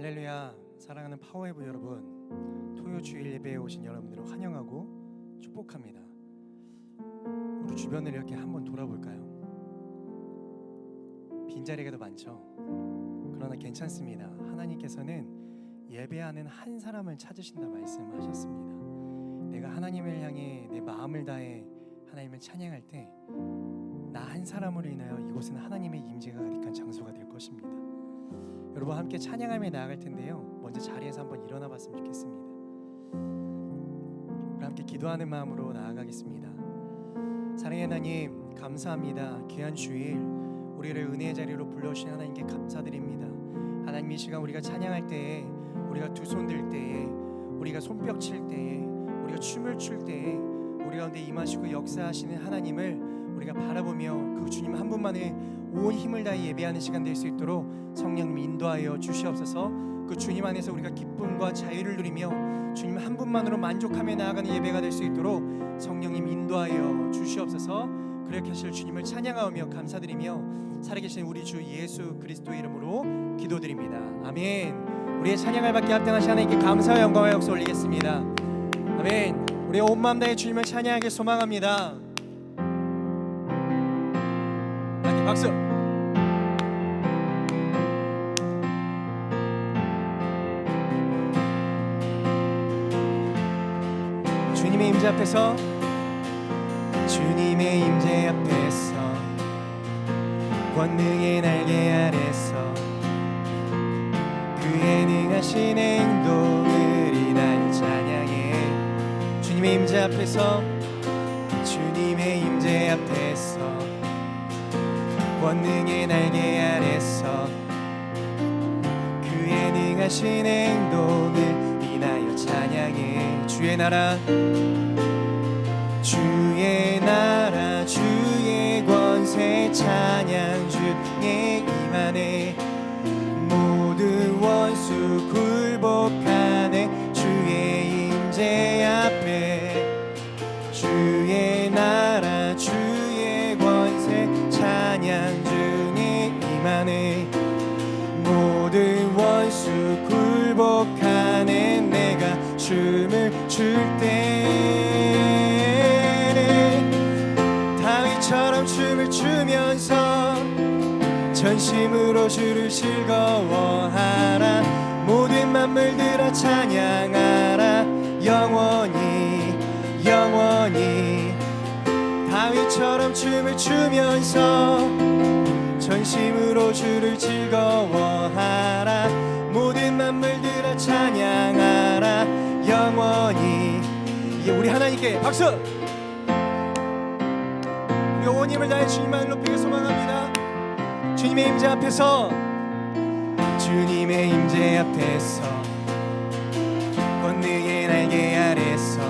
할렐루야. 사랑하는 파워웨이브 여러분, 토요 주일 예배에 오신 여러분들을 환영하고 축복합니다. 우리 주변을 이렇게 한번 돌아볼까요? 빈자리가 더 많죠? 그러나 괜찮습니다. 하나님께서는 예배하는 한 사람을 찾으신다 말씀하셨습니다. 내가 하나님을 향해 내 마음을 다해 하나님을 찬양할 때 나 한 사람으로 인하여 이곳은 하나님의 임재가 가득한 장소가 될 것입니다. 여러분 함께 찬양하며 나아갈 텐데요, 먼저 자리에서 한번 일어나 봤으면 좋겠습니다. 우리 함께 기도하는 마음으로 나아가겠습니다. 사랑의 하나님, 감사합니다. 귀한 주일 우리를 은혜의 자리로 불러주신 하나님께 감사드립니다. 하나님, 이 시간 우리가 찬양할 때에, 우리가 두 손 들 때에, 우리가 손뼉 칠 때에, 우리가 춤을 출 때에 우리 가운데 임하시고 역사하시는 하나님을 우리가 바라보며 그 주님 한 분만의 온 힘을 다해 예배하는 시간 될 수 있도록 성령님 인도하여 주시옵소서. 그 주님 안에서 우리가 기쁨과 자유를 누리며 주님 한 분만으로 만족하며 나아가는 예배가 될 수 있도록 성령님 인도하여 주시옵소서. 그렇게 하실 주님을 찬양하며 감사드리며 살아계신 우리 주 예수 그리스도의 이름으로 기도드립니다. 아멘. 우리의 찬양을 받게 합당하신 하나님께 감사와 영광과 역사 올리겠습니다. 아멘. 우리의 온 마음 다해 주님을 찬양하길 소망합니다. 함께 박수. 주님의 임재 앞에서, 주님의 임재 앞에서, 권능의 날개 아래서 그의 능하신 행동을 인하여 찬양해. 주님의 임재 앞에서, 주님의 임재 앞에서, 권능의 날개 아래서 그의 능하신 행동을 인하여 찬양해. 주의 나라, 주의 나라, 주의 권세 찬양 중에 임하네. 모든 원수 굴복하네. 주의 임재 앞에, 주의 나라, 주의 권세 찬양 중에 임하네. 모든 원수 굴복하네. 내가 춤을 출 때는 다윗처럼 춤을 추면서 전심으로 주를 즐거워하라. 모든 만물들아 찬양하라. 영원히 영원히. 다윗처럼 춤을 추면서 전심으로 주를 즐거워하라. 모든 만물들아 찬양하라. 영원히. 우리 하나님께 박수. 우리 온 힘을 다해 주님만 높이길 소망합니다. 주님의 임재 앞에서, 주님의 임재 앞에서, 권능의 날개 아래서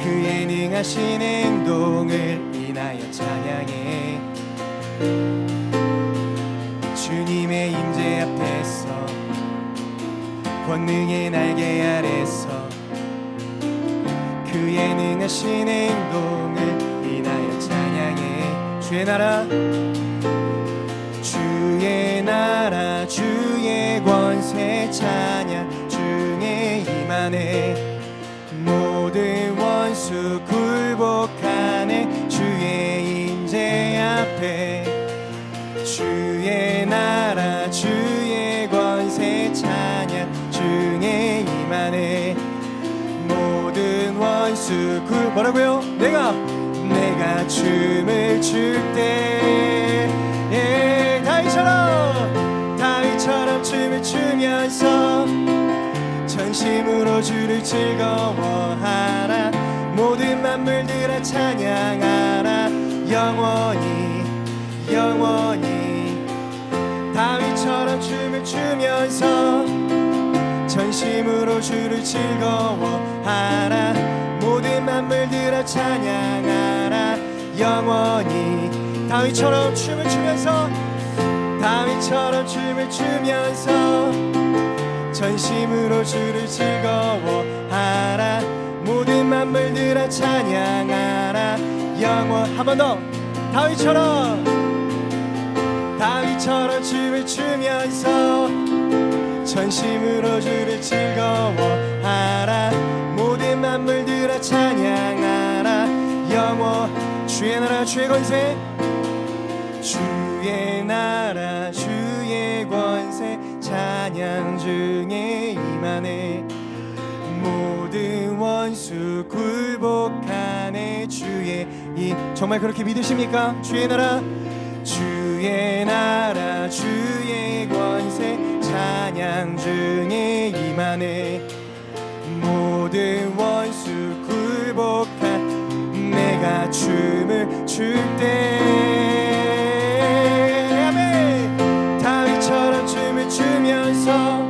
그의 능하신 행동을 인하여 찬양해. 주님의 임재 앞에서, 권능의 날개 아래서 그의 능하신 행동을 인하여 찬양해. 주의 나라, 주의 나라, 주의 권세 찬양 중에 임하네. 모든 원수 굴복하네. 주의 임재 앞에, 주의 나라, 주의 권세 찬양 중에 임하네. 모든 원수 뭐라고요? 내가 춤을 출 때, 다윗처럼 춤을 추면서 전심으로 주를 즐거워하라. 모든 만물들아 찬양하라. 영원히 영원히. 다윗처럼 춤을 추면서 전심으로 주를 즐거워하라. 모든 만물들아 찬양하라. 영원히. 다윗처럼 춤을 추면서, 다윗처럼 춤을 추면서 전심으로 주를 즐거워하라. 모든 만물들아 찬양하라. 영원. 한 번 더. 다윗처럼 춤을 추면서 전심으로 주를 즐거워하라. 모든 만물들아 찬양하라. 영원 주의 나라 주의 권세, 주의 나라 주의 권세 찬양 중에 임하네. 모든 원수 굴복하네. 주의 이 정말 그렇게 믿으십니까? 주의 나라 주의 나라 주의 권세 찬양 중에 임하네. 모든 원수 굴복한 내가 춤을 출 때 아멘. 다윗처럼 춤을 추면서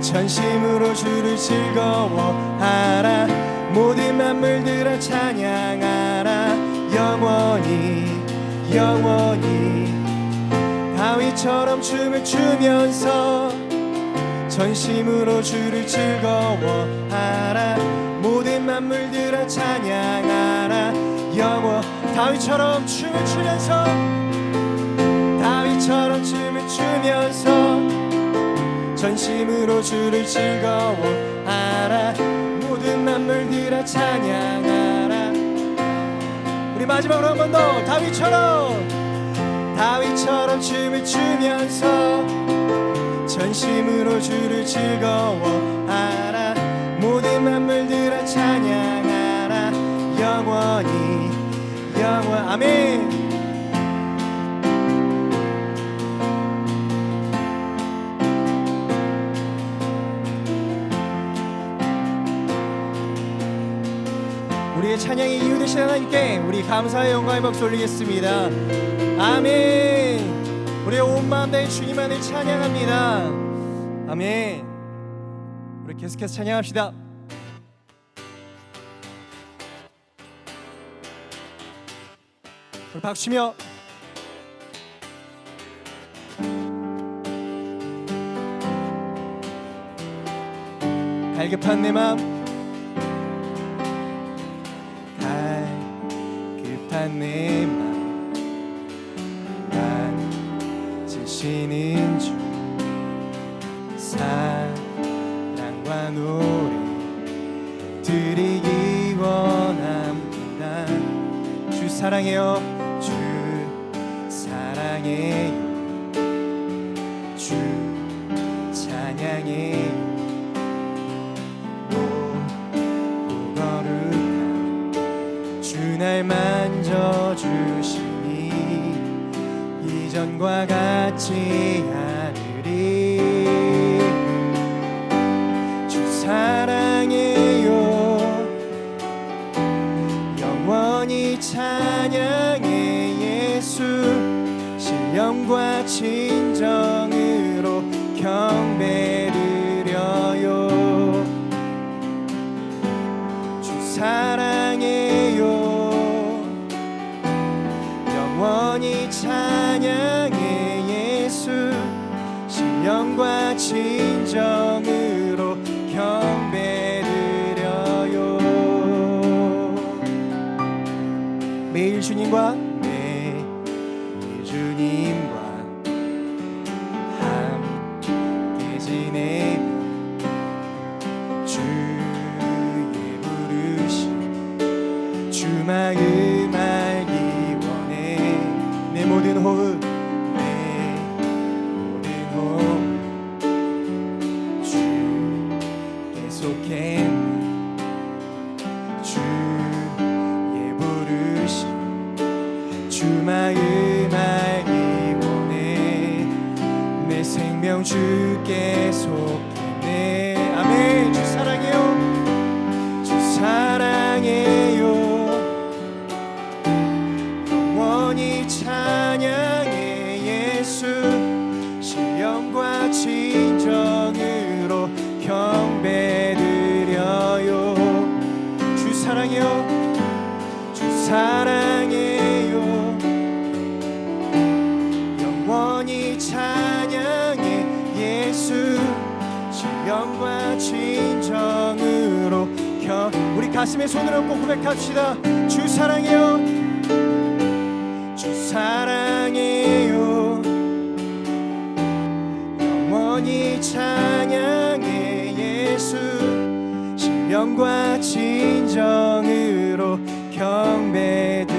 전심으로 주를 즐거워하라. 모든 만물들아 찬양하라. 영원히 영원히 다윗처럼 춤을 추면서 전심으로 주를 즐거워하라. 모든 만물들아 찬양하라. 영원 다윗처럼 춤을 추면서 다윗처럼 춤을 추면서 전심으로 주를 즐거워하라. 모든 만물들아 찬양하라. 우리 마지막으로 한 번 더 다윗처럼 춤을 추면서 전심으로 주를 즐거워하라. 모든 만물들아 찬양하라. 영원히 영원 아멘. 우리의 찬양의 이유 되신 하나님께 우리 감사의 영광의 박수 올리겠습니다. 아멘. 우리의 온 마음 다해 주님만을 찬양합니다. 아멘. 우리 계속해서 찬양합시다. 우리 박수치며 갈급한 내 마음 갈급한 내 마음 만지시는 주 사랑과 노래 드리기 원합니다. 주 사랑해요. 주 사랑해요. 주 찬양해요. 주 날 만져주시니 이전과 같지 않으리. 주 사랑해요. 영원히 찬양해. 예수 신령과 진정으로 경배드려요. 주 사랑해요. 영원히 찬양해. 예수 신령과 진정으로 경배드려요. 매일 주님과 함께 지내며 주의 부르심 주 마음 알기 원해. 내 모든 호흡 주 계속해 주의 부르심 주 마음 알기 원해. 내 생명 주께 속해. 아멘. 주 사랑해요. 주 사랑해요. 영원히 찬양해. 예수 신령과 진정으로 경배드려요. 주 사랑해요. 주 사랑해요. 영원히 찬양해. 예수 신령과 진정으로 우리 가슴에 손을 얹고 고백합시다. 주 사랑해요. 주 사랑해요. 영원히 찬양해 예수 신령과 진정으로 경배드려요.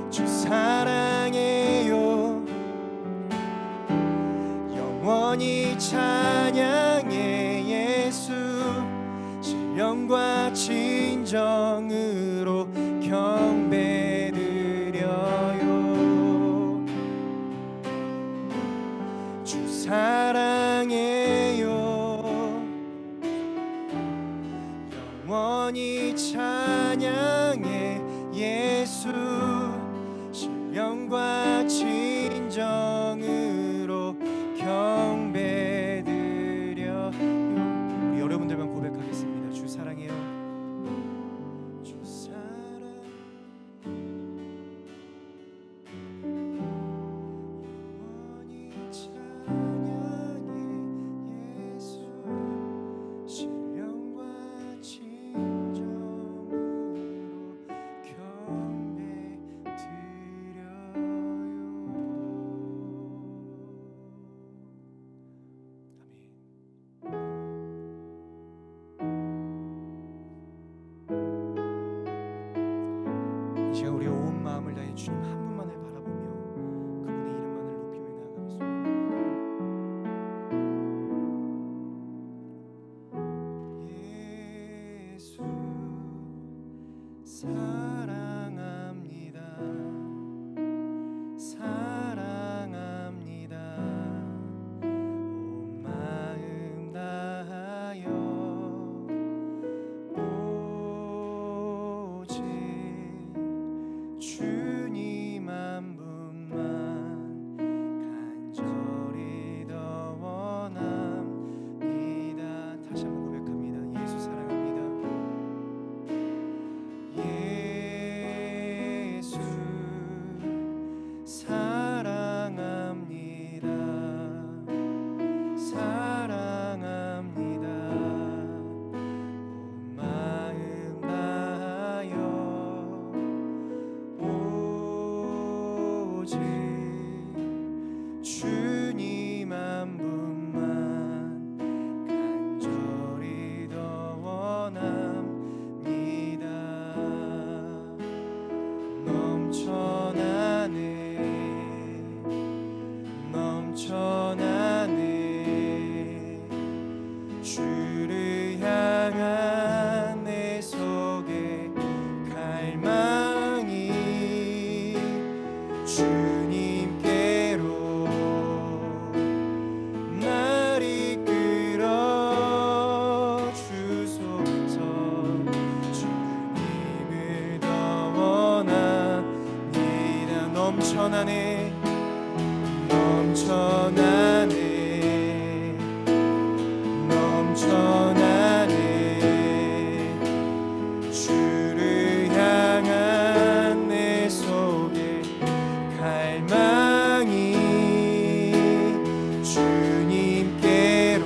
주 사랑해요. 영원히 찬양해 예수 신령과 진정으로 경배드려요. 주 사랑해요. 영원히 찬양해 예수 신령과 진정으로 경배드려요. 우리 여러분들만 고백하겠습니다. 주 사랑해요. 주 사랑 영원히 찬양해 예수 신령과 진정으로 이 시간 우리가 온 마음을 다해 주님 한 분만을 바라보며 그분의 이름만을 높이며 나아가겠습니다. 예수 사랑합니다. 사랑합니다. 온 마음 다하여 오직 주님 한 분만 간절히 더 원합니다. 다시 한번 고백합니다. 예수 사랑합니다. 예수 사랑합니다. 사랑합니다. 온 마음 다하여 오직 주님 한 분만 간절히 더 원합니다. 넘쳐나네 넘쳐나네 주를 향한 내 속에 갈망이 주님께로 날 이끌어 주소서. 주님을 더 원합니다. 넘쳐나네 넘쳐나네 넘쳐나네 주를 향한 내 속에 갈망이 주님께로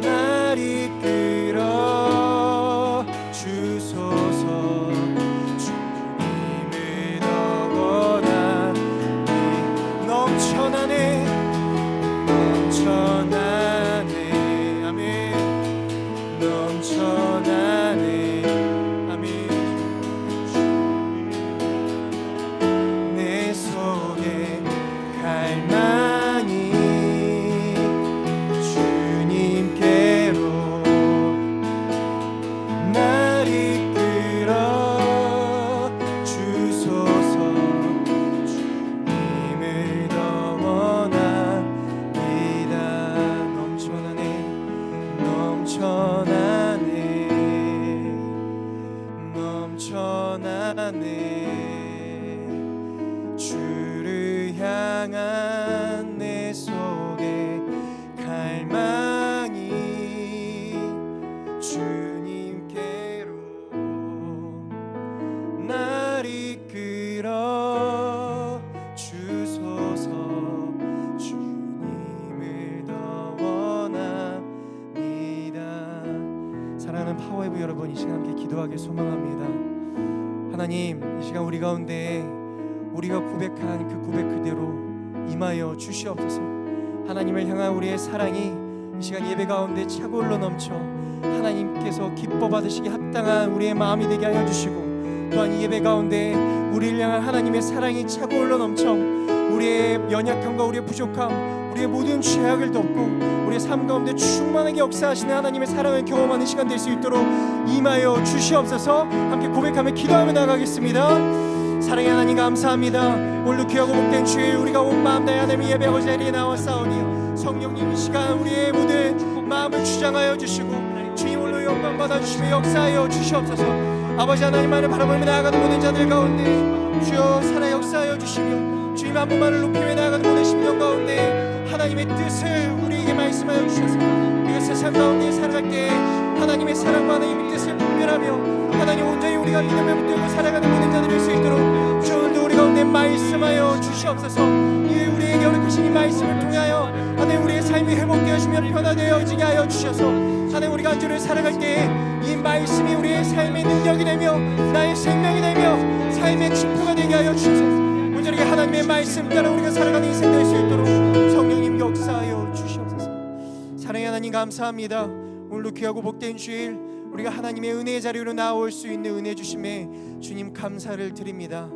날 이끌어 주소서. 주님을 더 원하니 넘쳐나네 넘쳐나네 아멘 넘쳐나네 아멘 내 속에 갈망이 주님께로 날 이끌어 주소서. 주님을 더 원합니다. 넘쳐나네 넘쳐나네 넘쳐나네 주를 향한 내 속에 갈망이 주님께로 날 이끌어 주소서. 주님을 더 원합니다. 사랑하는 파워웨이브 여러분, 이 시간 함께 기도하길 소망합니다. 하나님, 이 시간 우리 가운데 우리가 고백한 그 고백 그대로 임하여 주시옵소서. 하나님을 향한 우리의 사랑이 이 시간 예배 가운데 차고올러 넘쳐 하나님께서 기뻐 받으시기 합당한 우리의 마음이 되게 하여 주시고, 또한 이 예배 가운데 우리를 향한 하나님의 사랑이 차고올러 넘쳐 우리의 연약함과 우리의 부족함, 우리의 모든 죄악을 덮고 우리의 삶 가운데 충만하게 역사하시는 하나님의 사랑을 경험하는 시간 될 수 있도록 임하여 주시옵소서. 함께 고백하며 기도하며 나가겠습니다. 사랑의 하나님 감사합니다. 오늘도 귀하고 복된 주일 우리가 온 마음 다해 하나님의 예배 자리에 나왔사오니 성령님 이 시간 우리의 모든 마음을 주장하여 주시고 주님 홀로 영광 받아주시며 역사하여 주시옵소서. 아버지 하나님만을 바라보며 나아가는 모든 자들 가운데 주여 살아 역사하여 주시며 주님 한 분만을 높이며 나아가는 모든 심령 가운데 하나님의 뜻을 우리에게 말씀하여 주셔서 우리가 세상 가운데 살아갈 때 하나님의 사랑과 하나님의 뜻을 분별하며 하나님 온전히 우리가 믿음을 붙들고 살아가는 모든 자들이 될 수 있도록 주 오늘도 우리 가운데 말씀하여 주시옵소서. 이 우리에게 허락하신 이 말씀을 통하여 하나님 우리의 삶이 회복되어지며 변화되어지게 하여 주셔서 하나님 우리가 한 주를 살아갈 때 이 말씀이 우리의 삶의 능력이 되며 나의 생명이 되며 삶의 축복가 되게 하여 주셔서 온전히 하나님의 말씀 따라 우리가 살아가는 인생 될 수 있도록 성령님 역사하여 주시옵소서. 사랑의 하나님 감사합니다. 오늘도 귀하고 복된 주일 우리가 하나님의 은혜의 자리로 나올 수 있는 은혜 주심에 주님 감사를 드립니다.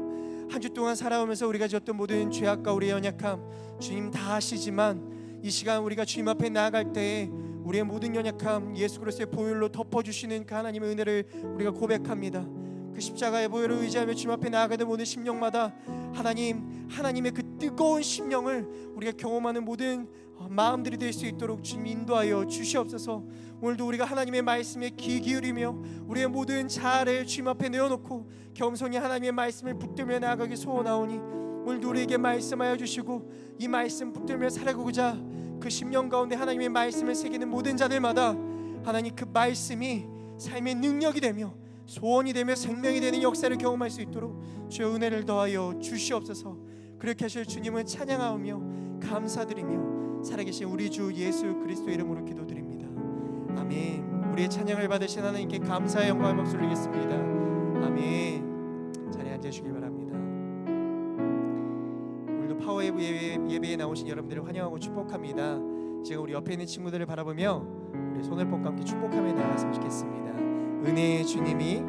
한 주 동안 살아오면서 우리가 지었던 모든 죄악과 우리의 연약함 주님 다 아시지만 이 시간 우리가 주님 앞에 나아갈 때에 우리의 모든 연약함 예수 그리스도의 보혈로 덮어주시는 그 하나님의 은혜를 우리가 고백합니다. 그 십자가의 보혈을 의지하며 주님 앞에 나아가는 모든 심령마다 하나님의 그 뜨거운 심령을 우리가 경험하는 모든 마음들이 될 수 있도록 주님 인도하여 주시옵소서. 오늘도 우리가 하나님의 말씀에 귀 기울이며 우리의 모든 자아를 주님 앞에 내어놓고 겸손히 하나님의 말씀을 붙들며 나아가기 소원하오니 오늘도 우리에게 말씀하여 주시고 이 말씀 붙들며 살아가고자 그 심령 가운데 하나님의 말씀을 새기는 모든 자들마다 하나님 그 말씀이 삶의 능력이 되며 소원이 되며 생명이 되는 역사를 경험할 수 있도록 주의 은혜를 더하여 주시옵소서. 그렇게 하실 주님을 찬양하며 감사드리며 살아계신 우리 주 예수 그리스도 이름으로 기도드립니다. 아멘. 우리의 찬양을 받으신 하나님께 감사의 영광을 목소리 드리겠습니다. 아멘. 자리에 앉으시길 바랍니다. 오늘도 파워웨이브 예배에 나오신 여러분들을 환영하고 축복합니다. 지금 우리 옆에 있는 친구들을 바라보며 우리 손을 뻗고 함께 축복하며 나갔으면 좋겠습니다. 은혜의 주님이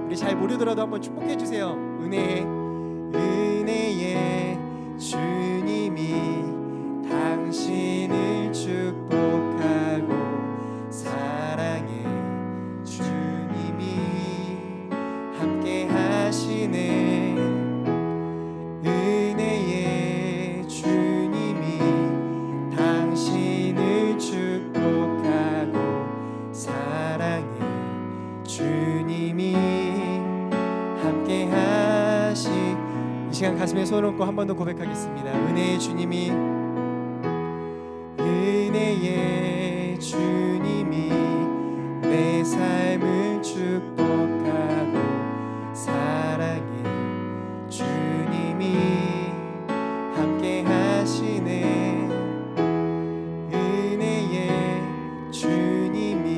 우리 잘 모르더라도 한번 축복해 주세요. 은혜의 주님이 당신을 축복하고 사랑의 주님이 함께 하시네. 은혜의 주님이 당신을 축복하고 사랑의 주님이 함께 하시. 이 시간 가슴에 손을 얹고 한 번 더 고백하겠습니다. 은혜의 주님이 내 삶을 축복하고 사랑의 주님이 함께 하시네. 은혜의 주님이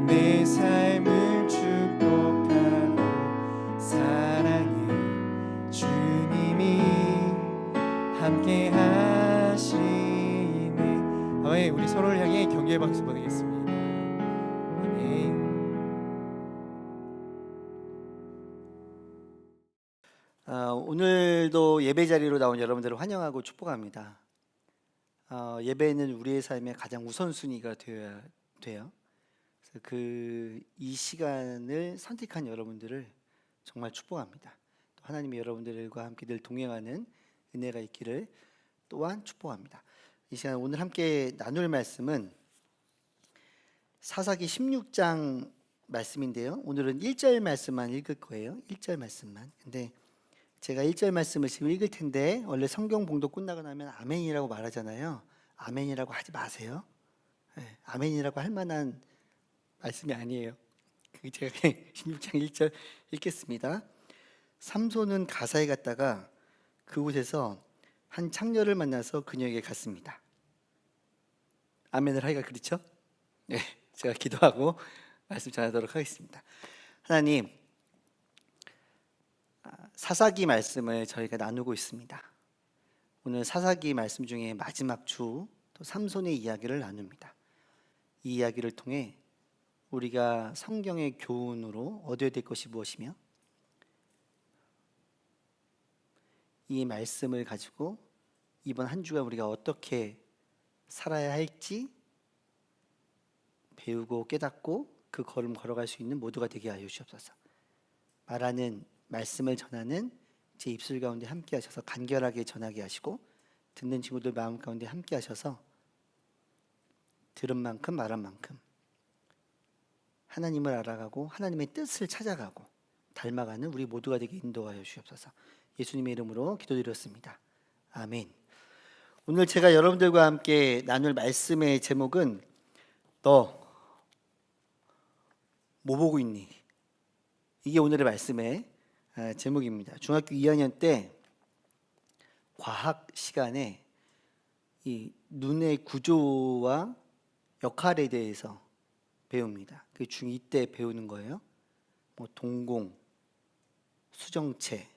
내 삶을 축복하고 사랑의 주님이 함께 하시네. 우리 서로를 향해 격려의 박수 보내겠습니다. 오늘도 예배 자리로 나온 여러분들을 환영하고 축복합니다. 예배는 우리의 삶의 가장 우선순위가 되어야 돼요. 그래서 이 시간을 선택한 여러분들을 정말 축복합니다. 또 하나님이 여러분들과 함께 늘 동행하는 은혜가 있기를 또한 축복합니다. 이 시간 오늘 함께 나눌 말씀은 사사기 16장 말씀인데요. 오늘은 1절 말씀만 읽을 거예요. 1절 말씀만. 근데 제가 1절 말씀을 지금 읽을 텐데 원래 성경 봉독 끝나고 나면 아멘이라고 말하잖아요. 아멘이라고 하지 마세요. 네, 아멘이라고 할 만한 말씀이 아니에요. 제가 16장 1절 읽겠습니다. 삼손은 가사에 갔다가 그곳에서 한 창녀를 만나서 그녀에게 갔습니다. 아멘을 하기가 그렇죠? 네, 제가 기도하고 말씀 전하도록 하겠습니다. 하나님, 사사기 말씀을 저희가 나누고 있습니다. 오늘 사사기 말씀 중에 마지막 주 또 삼손의 이야기를 나눕니다. 이 이야기를 통해 우리가 성경의 교훈으로 얻어야 될 것이 무엇이며 이 말씀을 가지고 이번 한 주간 우리가 어떻게 살아야 할지 배우고 깨닫고 그 걸음 걸어갈 수 있는 모두가 되게 하여 주옵소서. 말하는 말씀을 전하는 제 입술 가운데 함께 하셔서 간결하게 전하게 하시고 듣는 친구들 마음 가운데 함께 하셔서 들은 만큼 말한 만큼 하나님을 알아가고 하나님의 뜻을 찾아가고 닮아가는 우리 모두가 되게 인도하여 주옵소서. 예수님의 이름으로 기도드렸습니다. 아멘. 오늘 제가 여러분들과 함께 나눌 말씀의 제목은 너 뭐 보고 있니? 이게 오늘의 말씀의 제목입니다. 중학교 2학년 때 과학 시간에 이 눈의 구조와 역할에 대해서 배웁니다. 그 중2 때 배우는 거예요. 뭐 동공, 수정체,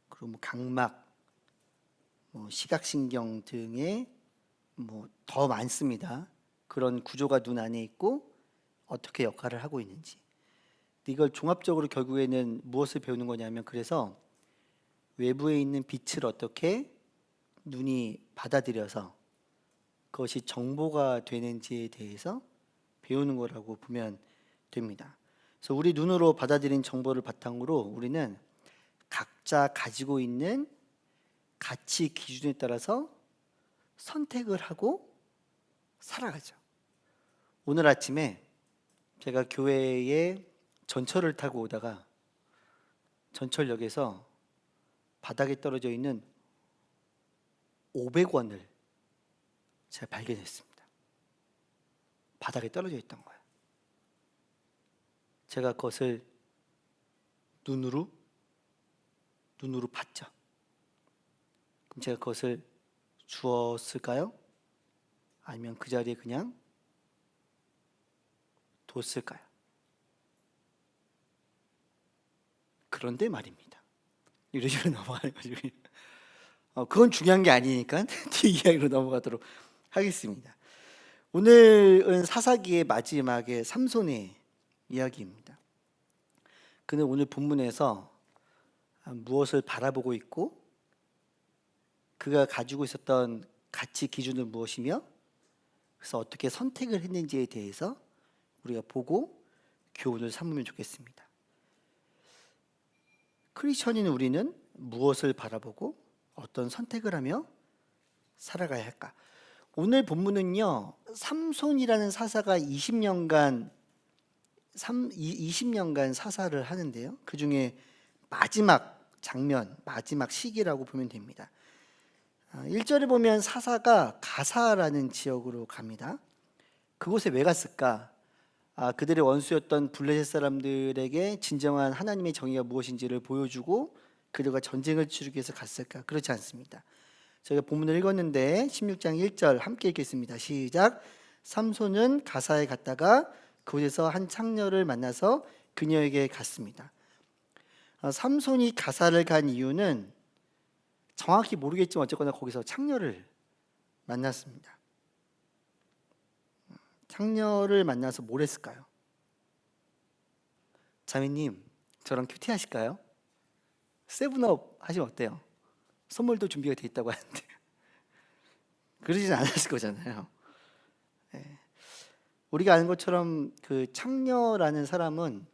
그리고 뭐 각막, 뭐 시각신경 등의 뭐 더 많습니다. 그런 구조가 눈 안에 있고 어떻게 역할을 하고 있는지. 이걸 종합적으로 결국에는 무엇을 배우는 거냐면 그래서 외부에 있는 빛을 어떻게 눈이 받아들여서 그것이 정보가 되는지에 대해서 배우는 거라고 보면 됩니다. 그래서 우리 눈으로 받아들인 정보를 바탕으로 우리는 각자 가지고 있는 가치 기준에 따라서 선택을 하고 살아가죠. 오늘 아침에 제가 교회에 전철을 타고 오다가 전철역에서 바닥에 떨어져 있는 500원을 제가 발견했습니다. 바닥에 떨어져 있던 거예요. 제가 그것을 눈으로 봤죠. 그럼 제가 그것을 주었을까요? 아니면 그 자리에 그냥 뒀을까요? 그런데 말입니다. 이런 식으로 넘어가는 거죠. 그건 중요한 게 아니니까 뒤 이야기로 넘어가도록 하겠습니다. 오늘은 사사기의 마지막에 삼손의 이야기입니다. 그는 오늘 본문에서 무엇을 바라보고 있고 그가 가지고 있었던 가치 기준은 무엇이며 그래서 어떻게 선택을 했는지에 대해서 우리가 보고 교훈을 삼으면 좋겠습니다. 크리스천인 우리는 무엇을 바라보고 어떤 선택을 하며 살아가야 할까? 오늘 본문은요, 삼손이라는 사사가 20년간 사사를 하는데요. 그 중에 마지막 장면, 마지막 시기라고 보면 됩니다. 1절에 보면 사사가 가사라는 지역으로 갑니다. 그곳에 왜 갔을까? 그들의 원수였던 블레셋 사람들에게 진정한 하나님의 정의가 무엇인지를 보여주고 그들과 전쟁을 치르기 위해서 갔을까? 그렇지 않습니다. 저희가 본문을 읽었는데 16장 1절 함께 읽겠습니다. 시작. 삼손은 가사에 갔다가 그곳에서 한 창녀를 만나서 그녀에게 갔습니다. 삼손이 가사를 간 이유는 정확히 모르겠지만 어쨌거나 거기서 창녀를 만났습니다. 창녀를 만나서 뭘 했을까요? 자매님, 저랑 큐티 하실까요? 세븐업 하시면 어때요? 선물도 준비가 돼 있다고 하는데 그러진 않았을 거잖아요. 네. 우리가 아는 것처럼 그 창녀라는 사람은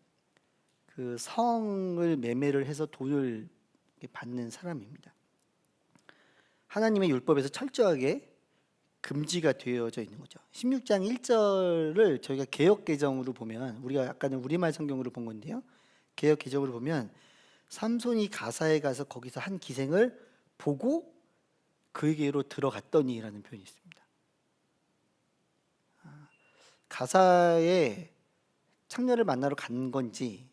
그 성을 매매를 해서 돈을 받는 사람입니다. 하나님의 율법에서 철저하게 금지가 되어져 있는 거죠. 16장 1절을 저희가 개역 개정으로 보면 우리가 아까는 우리말 성경으로 본 건데요. 개역 개정으로 보면 삼손이 가사에 가서 거기서 한 기생을 보고 그에게로 들어갔더니라는 표현이 있습니다. 가사에 창녀를 만나러 간 건지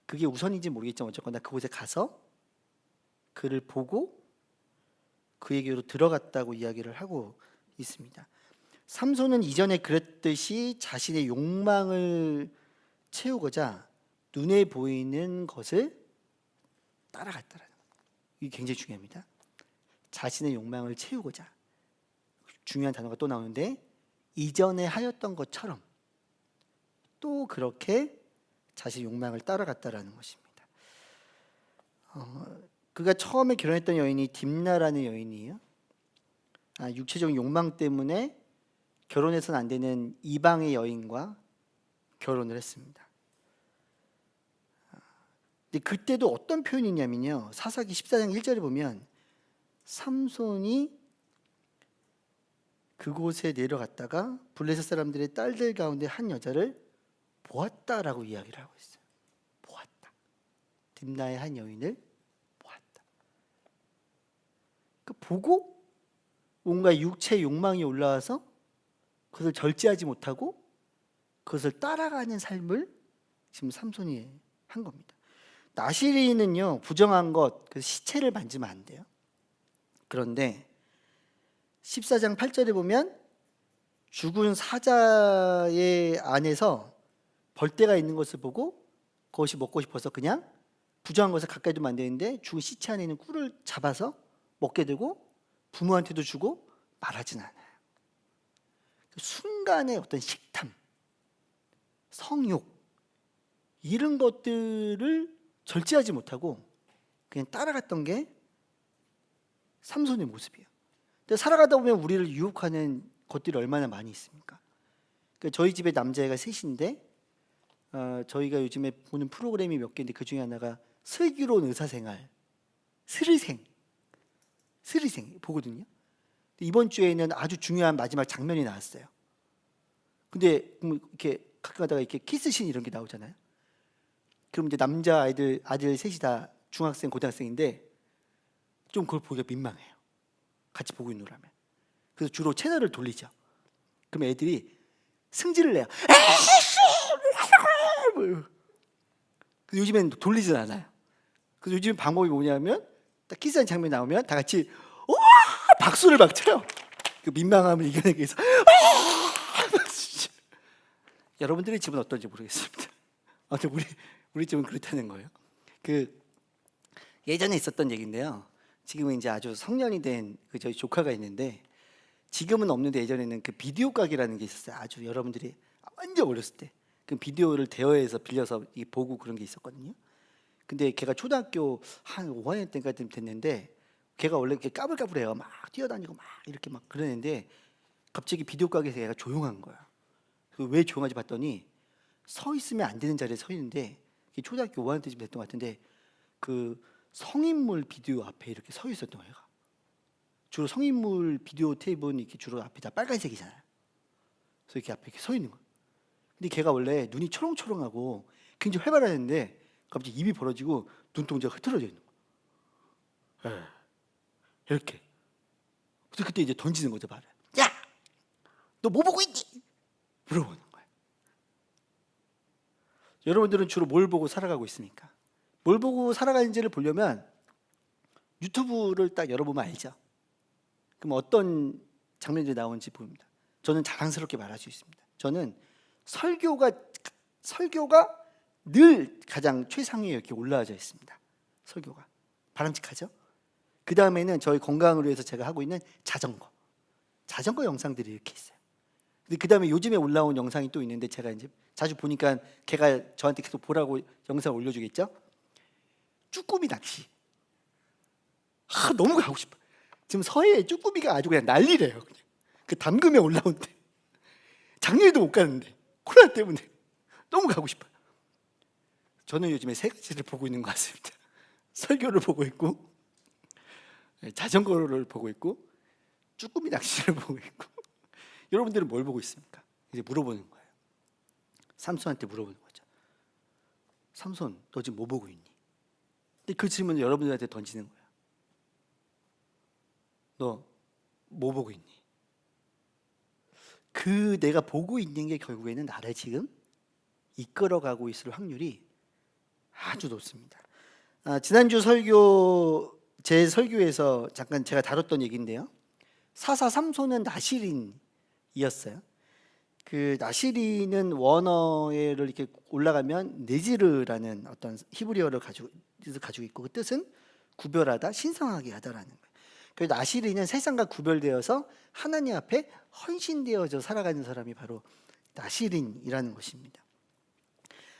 그게 우선인지 모르겠지만 어쨌거나 그곳에 가서 그를 보고 그에게로 들어갔다고 이야기를 하고 있습니다. 삼손은 이전에 그랬듯이 자신의 욕망을 채우고자 눈에 보이는 것을 따라갔다라는 거. 이게 굉장히 중요합니다. 자신의 욕망을 채우고자. 중요한 단어가 또 나오는데 이전에 하였던 것처럼 또 그렇게 자신의 욕망을 따라갔다라는 것입니다. 그가 처음에 결혼했던 여인이 딥나라는 여인이에요. 육체적인 욕망 때문에 결혼해서는 안 되는 이방의 여인과 결혼을 했습니다. 근데 그때도 어떤 표현이 있냐면요. 사사기 14장 1절에 보면 삼손이 그곳에 내려갔다가 블레셋 사람들의 딸들 가운데 한 여자를 보았다라고 이야기를 하고 있어요. 보았다. 딥나의 한 여인을 보았다. 그 보고 뭔가 육체 욕망이 올라와서 그것을 절제하지 못하고 그것을 따라가는 삶을 지금 삼손이 한 겁니다. 나시린은요 부정한 것, 그 시체를 만지면 안 돼요. 그런데 14장 8절에 보면 죽은 사자의 안에서 벌떼가 있는 것을 보고 그것이 먹고 싶어서 그냥 부정한 것을 가까이 두면 안 되는데 죽은 시체 안에 있는 꿀을 잡아서 먹게 되고 부모한테도 주고 말하진 않아요. 그 순간의 어떤 식탐, 성욕 이런 것들을 절제하지 못하고 그냥 따라갔던 게 삼손의 모습이에요. 근데 살아가다 보면 우리를 유혹하는 것들이 얼마나 많이 있습니까? 그러니까 저희 집에 남자애가 셋인데 저희가 요즘에 보는 프로그램이 몇 개인데 그 중에 하나가 슬기로운 의사생활, 스리생 보거든요. 이번 주에는 아주 중요한 마지막 장면이 나왔어요. 근데 이렇게 가끔 가다가 이렇게 키스신 이런 게 나오잖아요. 그럼 이제 남자 아들 셋이 다 중학생, 고등학생인데 좀 그걸 보기가 민망해요. 같이 보고 있노라면. 그래서 주로 채널을 돌리죠. 그럼 애들이 승질을 내요. 요즘엔 돌리진 않아요. 그래서 요즘 방법이 뭐냐면 딱 키스하는 장면이 나오면 다 같이 우와! 박수를 막 쳐요. 그 민망함을 이겨내기 위해서. 여러분들의 집은 어떤지 모르겠습니다. 아무튼 우리 집은 그렇다는 거예요. 그 예전에 있었던 얘기인데요. 지금은 이제 아주 성년이 된 그 저희 조카가 있는데 지금은 없는데 예전에는 그 비디오 가게라는 게 있었어요. 아주 여러분들이 완전 어렸을 때 그 비디오를 대여해서 빌려서 보고 그런 게 있었거든요. 근데 걔가 초등학교 한 5학년 때까지 됐는데 걔가 원래 이렇게 까불까불해요. 막 뛰어다니고 막 이렇게 막 그러는데 갑자기 비디오 가게에서 얘가 조용한 거야. 왜 조용하지 봤더니 서 있으면 안 되는 자리에 서 있는데 초등학교 5학년 때쯤 됐던 것 같은데 그 성인물 비디오 앞에 이렇게 서 있었던 거예요. 주로 성인물 비디오 테이프는 이렇게 주로 앞이 다 빨간색이잖아요. 그래서 이렇게 앞에 이렇게 서 있는 거예요. 근데 걔가 원래 눈이 초롱초롱하고 굉장히 활발했는데 갑자기 입이 벌어지고 눈동자가 흐트러져 있는 거예요. 이렇게. 그래서 그때 이제 던지는 거죠, 말을. 야, 너 뭐 보고 있니? 물어보는 거예요. 여러분들은 주로 뭘 보고 살아가고 있습니까? 뭘 보고 살아가는지를 보려면 유튜브를 딱 열어보면 알죠. 그럼 어떤 장면들이 나오는지 보입니다. 저는 자랑스럽게 말할 수 있습니다. 저는 설교가 늘 가장 최상위에 이렇게 올라와져 있습니다. 설교가 바람직하죠. 그 다음에는 저희 건강을 위해서 제가 하고 있는 자전거 영상들이 이렇게 있어요. 근데 그 다음에 요즘에 올라온 영상이 또 있는데 제가 이제 자주 보니까 걔가 저한테 계속 보라고 영상 올려주겠죠. 쭈꾸미 낚시. 너무 가고 싶어. 지금 서해에 쭈꾸미가 아주 그냥 난리래요. 그냥. 그 담금에 올라오는데 작년에도 못 가는데 코로나 때문에 너무 가고 싶어요. 저는 요즘에 세 가지를 보고 있는 것 같습니다. 설교를 보고 있고, 자전거를 보고 있고, 쭈꾸미 낚시를 보고 있고. 여러분들은 뭘 보고 있습니까? 이제 물어보는 거예요. 삼손한테 물어보는 거죠. 삼손, 너 지금 뭐 보고 있니? 근데 그 질문을 여러분들한테 던지는 거예요. 너 뭐 보고 있니? 그 내가 보고 있는 게 결국에는 나를 지금 이끌어가고 있을 확률이 아주 높습니다. 지난주 제 설교에서 잠깐 제가 다뤘던 얘기인데요. 사사 삼손은 나시린이었어요. 그 나시린은 원어를 이렇게 올라가면 네지르라는 어떤 히브리어를 가지고 뜻을 가지고 있고 그 뜻은 구별하다, 신성하게 하다라는 거예요. 그래서 나시린은 세상과 구별되어서 하나님 앞에 헌신되어져 살아가는 사람이 바로 나시린이라는 것입니다.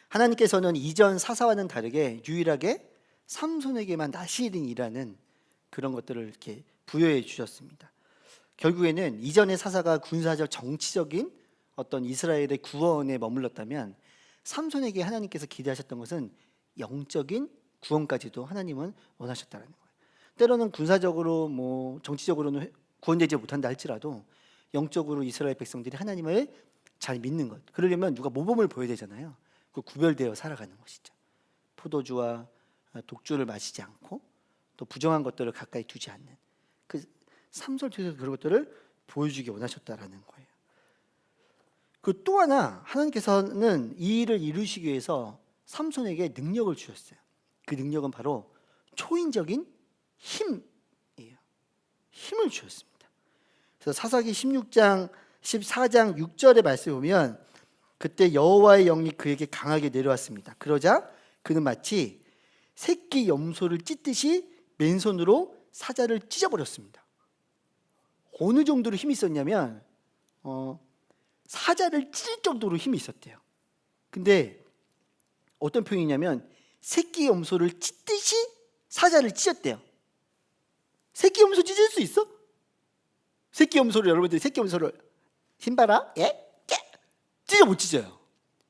하나님께서는 이전 사사와는 다르게 유일하게 삼손에게만 나시린이라는 그런 것들을 이렇게 부여해 주셨습니다. 결국에는 이전의 사사가 군사적 정치적인 어떤 이스라엘의 구원에 머물렀다면 삼손에게 하나님께서 기대하셨던 것은 영적인 구원까지도 하나님은 원하셨다는 거예요. 때로는 군사적으로 뭐 정치적으로는 구원되지 못한다 할지라도 영적으로 이스라엘 백성들이 하나님을 잘 믿는 것. 그러려면 누가 모범을 보여야 되잖아요. 그 구별되어 살아가는 것이죠. 포도주와 독주를 마시지 않고 또 부정한 것들을 가까이 두지 않는 그 삼손을 통해서 그런 것들을 보여주기 원하셨다라는 거예요. 그 또 하나 하나님께서는 이 일을 이루시기 위해서 삼손에게 능력을 주셨어요. 그 능력은 바로 초인적인 힘이에요. 힘을 주셨습니다. 그래서 사사기 16장 14장 6절의 말씀을 보면 그때 여호와의 영이 그에게 강하게 내려왔습니다. 그러자 그는 마치 새끼 염소를 찢듯이 맨손으로 사자를 찢어버렸습니다. 어느 정도로 힘이 있었냐면 사자를 찢을 정도로 힘이 있었대요. 근데 어떤 표현이냐면 새끼 염소를 찢듯이 사자를 찢었대요. 새끼 염소 찢을 수 있어? 새끼 염소를 여러분들이 새끼 염소를 힘봐라, 예? 찢어 못 찢어요.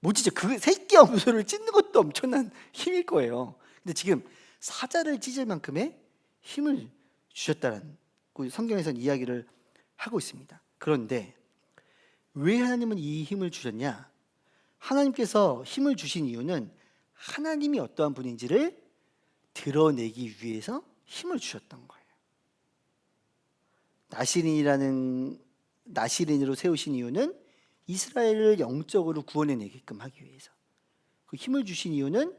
못 찢어. 그 새끼 염소를 찢는 것도 엄청난 힘일 거예요. 근데 지금 사자를 찢을 만큼의 힘을 주셨다는 성경에서는 이야기를 하고 있습니다. 그런데 왜 하나님은 이 힘을 주셨냐? 하나님께서 힘을 주신 이유는 하나님이 어떠한 분인지를 드러내기 위해서 힘을 주셨던 거예요. 나시린으로 세우신 이유는 이스라엘을 영적으로 구원해내게끔 하기 위해서. 그 힘을 주신 이유는